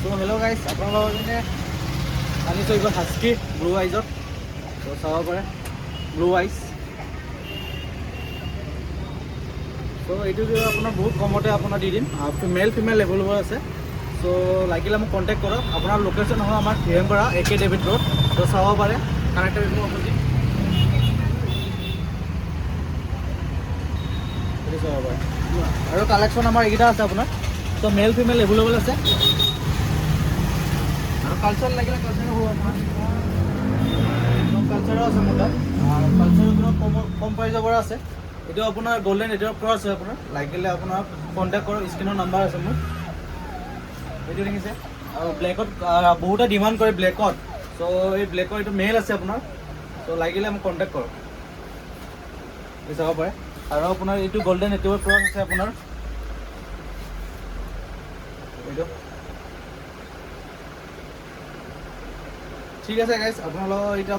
তো hello' guys, আপোনালোকৰ কাৰণে আনিছোঁ এইবাৰ হাস্কি ব্লু আইজত। তো চাব পাৰে ব্লু আইজ। তো এইটো আপোনাৰ বহুত কমতে আপোনাৰ দি দিম। মেল ফিমেল এভেইলেবল আছে। তো লাগিলে মোক কণ্টেক্ট কৰক। আপোনাৰ লোকেশ্যন হয় আমাৰ হিৰেমপাৰা AK ডেভিড ৰোড। তো চাব পাৰে কানেক্টৰ অপজিট সেইটো চাব পাৰে। আৰু কালেকশ্যন আমাৰ এইকেইটা আছে আপোনাৰ। তো মেল ফিমেল এভেইলেবল আছে। আৰু কালচাৰ লাগিলে কালচাৰো হ'ব আপোনাৰ। কালচাৰো আছে মোৰ তাত। কালচাৰ আপোনাৰ কম প্ৰাইজৰ পৰা আছে। এইটো আপোনাৰ গল্ডেন এডিঅ'ৰ ক্ৰছ আছে আপোনাৰ। লাগিলে আপোনাৰ কণ্টেক্ট কৰক, স্ক্ৰীনৰ নাম্বাৰ আছে মোৰ। এইটো দেখিছে। আৰু ব্লেকত বহুতে ডিমাণ্ড কৰে ব্লেকত। চ' এই ব্লেকৰ এইটো মেল আছে আপোনাৰ। চ' লাগিলে মোক কণ্টেক্ট কৰক, এই চাব পাৰে। আৰু আপোনাৰ এইটো গল্ডেন এডিঅ'ৰ ক্ৰছ আছে আপোনাৰ এইটো। ঠিক আছে গাইজ, আপোনালোকৰ এতিয়া